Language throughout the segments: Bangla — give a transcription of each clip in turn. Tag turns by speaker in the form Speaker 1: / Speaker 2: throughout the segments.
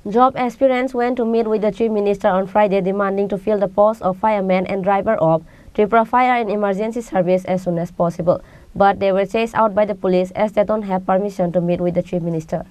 Speaker 1: Job aspirants went to meet with the Chief Minister on Friday demanding to fill the post of fireman and driver of Tripura Fire and Emergency Service as soon as possible. But they were chased out by the police as they don't have permission to meet with the Chief Minister.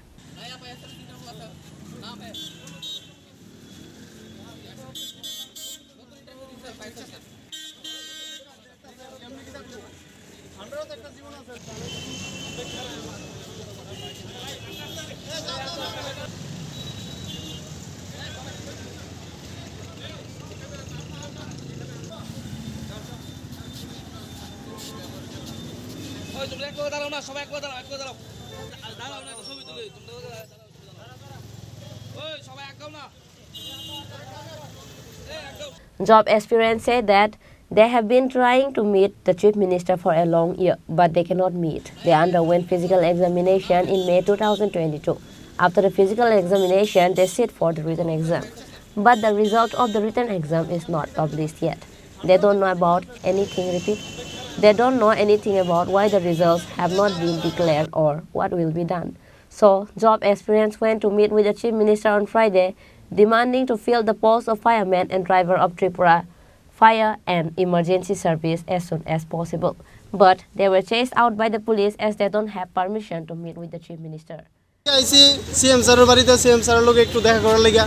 Speaker 1: Job aspirants say that they have been trying to meet the Chief Minister for a long year, but they cannot meet. They underwent physical examination in May 2022. After the physical examination, they sit for the written exam. But the result of the written exam is not published yet. They don't know about anything, They don't know anything about why the results have not been declared or what will be done. So, job aspirants went to meet with the Chief Minister on Friday, demanding to fill the post of fireman and driver of Tripura Fire and Emergency Service as soon as possible. But they were chased out by the police as they don't have permission to meet with the Chief Minister.
Speaker 2: CM স্যারের বাড়িতে সিএম স্যারের লোক একটু দেখা করার লেগা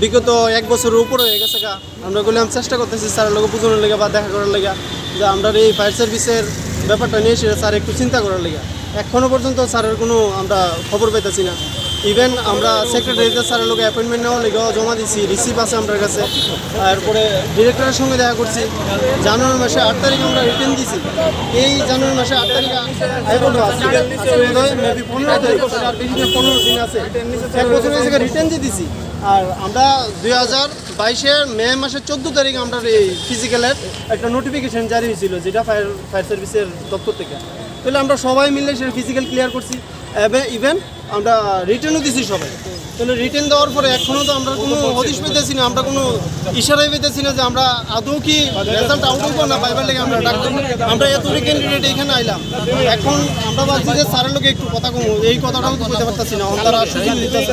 Speaker 2: বিগত এক বছরের উপরে হয়ে গেছে গা আমরা বললাম চেষ্টা করতেছি স্যারের লোক বুঝানোর লেগা বা দেখা করার লেগা যে আমরা এই ফায়ার সার্ভিসের ব্যাপারটা নিয়ে সেটা স্যার একটু চিন্তা করার লেগা এখনও পর্যন্ত স্যারের কোনো আমরা খবর পাইতেছি না ইভেন আমরা সেক্রেটারিতে স্যারের লোক অ্যাপয়েন্টমেন্ট নেওয়ার লেগেও জমা দিচ্ছি রিসিভ আছে আমার কাছে তারপরে ডিরেক্টরের সঙ্গে দেখা করছি জানুয়ারি মাসে 8 তারিখ আমরা রিটার্ন দিয়েছি এই জানুয়ারি মাসে 8 তারিখ মেবি 15 তারিখ আর বেশি 15 দিন আছে এক বছর হয়েছে রিটার্ন দিয়ে দিছি আর আমরা 2022-এর মে মাসের 14 তারিখ আমরা এই ফিজিক্যালের একটা নোটিফিকেশন জারি হয়েছিল যেটা ফায়ার সার্ভিসের দপ্তর থেকে তাহলে আমরা সবাই মিলে সেটা ফিজিক্যাল ক্লিয়ার করছি ইভেন আমরা রিটার্নও দিছি সবাই তাহলে রিটার্ন দেওয়ার পরে এখনও তো আমরা কোনো হদিশ পেতেছি না আমরা কোনো ইশারাই পেতেছি না যে আমরা আদৌ কি রেজাল্ট আউট হইব না পাইবার লেগে আমরা ডাক্তার আমরা এতটি ক্যান্ডিডেট এখানে আইলাম এখন আমরা ভাবছি যে স্যারের লোকে একটু কথা কমো এই কথাটাও তো বলতে পারতেছি না তারা সুযোগ দিতেছে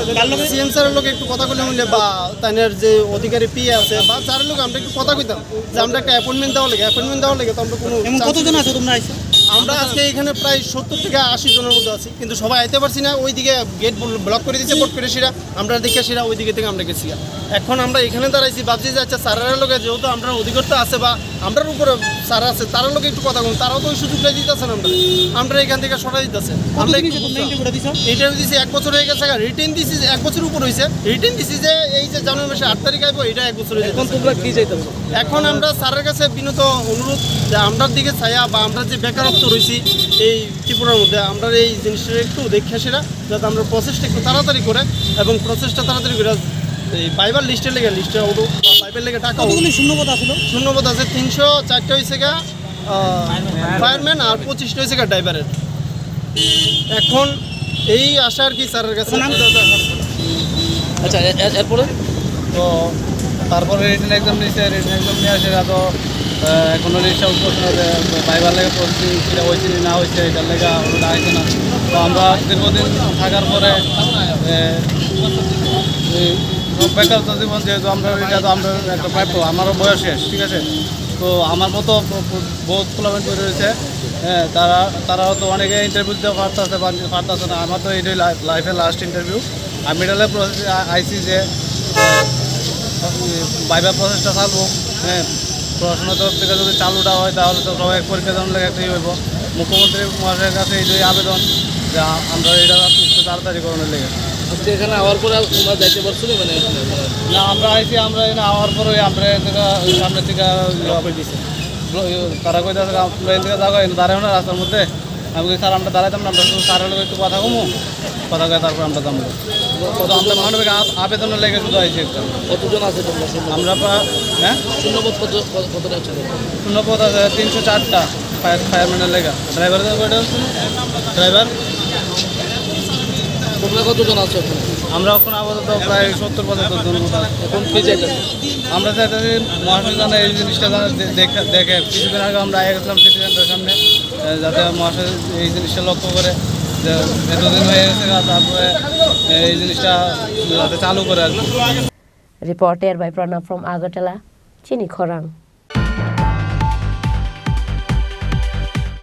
Speaker 2: সিএম স্যারের লোকে একটু কথা কইলে বললে বা তাদের যে অধিকারী পি আছে বা স্যারের লোক আমরা একটু কথা কইতাম যে আমরা একটা অ্যাপয়েন্টমেন্ট দেওয়া লাগে তো আমরা কোনো
Speaker 3: কতজন আছে তোমরা
Speaker 2: আমরা আজকে এখানে প্রায় 70 থেকে 80 জনের মতো আছি কিন্তু সবাই আইতে পারছি না ওইদিকে গেট ব্লক করে দিচ্ছে বোর্ড করে সেটা আমরা দেখে সেটা ওই দিকে থেকে আমরা গেছি এখন আমরা এখানে দাঁড়াইছি ভাবছি যে আচ্ছা স্যারের লোকে যেহেতু আমরা অধিকারটা আছে বা আমরার উপরে স্যার আছে তার লোকে একটু কথা বলুন তারাও তো ওই সুযোগটা দিতেছে না আমরা এখান থেকে সরাই দিতেছে আমরা ইন্টারভিউ দিছি 1 বছর হয়ে গেছে রিটেন দিছি 1 বছর উপর হয়েছে রিটেন দিছি যে এই যে জানুয়ারি মাসে 8 তারিখ আইবো এটা 1 বছর হয়ে
Speaker 3: এখন তোমরা কি চাইতে
Speaker 2: এখন আমরা স্যারের কাছে বিনত অনুরোধ যে আমরার দিকে ছায়া বা আমরা যে বেকারত্ব রয়েছি এই ত্রিপুরার মধ্যে আমরা এই জিনিসটা একটু দেখে সেটা যাতে আমরা প্রসেসটা একটু তাড়াতাড়ি করে এবং প্রসেসটা তাড়াতাড়ি করে এই পাইবার লিস্টের লেগে লিস্টে ওঠো পাইপের লেগে টাকা শূন্যপদ আছে 304টা হয়েছে গা ফায়ারম্যান আর 25টা হয়েছে গা ড্রাইভারের এখন এই আশা আর কি স্যারের কাছে
Speaker 3: আচ্ছা এরপরে
Speaker 4: তো তারপরে রিটেন এক্সাম নিয়েছে রিটেন এক্সাম নিয়ে আসে তো এখনো রেজিস্টার করছে না পাইবার লেগে পড়ছি সেটা হয়েছে না হয়েছে এটার লেগে ওটা আসছে না তো আমরা দীর্ঘদিন থাকার পরে বেকারত্ব জীবন যেহেতু আমরা এটা তো আমরা একটা প্রাপ্য আমারও বয়স শেষ ঠিক আছে তো আমার মতো বহুত ফ্লোমেন্ট করে রয়েছে তারাও তো অনেকে ইন্টারভিউ দিতে পারতেছে না আমার তো এটাই লাইফের লাস্ট ইন্টারভিউ আমি এটালে প্রসেস আইসি যে বাইবার প্রসেসটা থাকবো হ্যাঁ পড়াশোনার তরফ থেকে যদি চালুটা হয় তাহলে তো সবাই পরীক্ষা দেওয়ার লেগে একটাই হইব মুখ্যমন্ত্রী মহাশয়ের কাছে এইটাই আবেদন যে আমরা এটা একটু তাড়াতাড়ি করানোর লেগে
Speaker 3: এখানে আওয়ার পরে তোমরা যাইতে পারছো মানে
Speaker 4: না আমরা আইসি আমরা এখানে আওয়ার পরে আমরা সামনে থেকে তারা কই প্লেন থেকে যাবো দাঁড়ায় না রাস্তার মধ্যে আমি স্যার আমরা দাঁড়াইতাম না আমরা শুধু স্যারের লোক একটু কথা কমু কথা কয়ে তারপর আমরা যাবো তো আমরা মানবিক আবেদনের লেগে শুধু আইসি একটা
Speaker 3: কতজন আছে
Speaker 4: আমরা হ্যাঁ
Speaker 3: শূন্যপদ কতটা আছে
Speaker 4: শূন্যপদ আছে 304টা ফায়ারম্যানের লেগা ড্রাইভার ড্রাইভার
Speaker 3: তোমরা কতজন আছো
Speaker 4: আমরা এখন আপাতত প্রায় 70-75 জন মতো
Speaker 3: এখন কি চাইতেছি
Speaker 4: আমরা চাইতেছি মহাশয় জানা এই জিনিসটা দেখে কিছুদিন আগে আমরা গেছিলাম সিটি সেন্টারের সামনে যাতে মহাশয় এই জিনিসটা লক্ষ্য করে যে এতদিন হয়ে গেছে তারপরে এই জিনিসটা যাতে চালু করে আর কি।
Speaker 1: Reported by Pranab from Agartala, Chini, Khorang.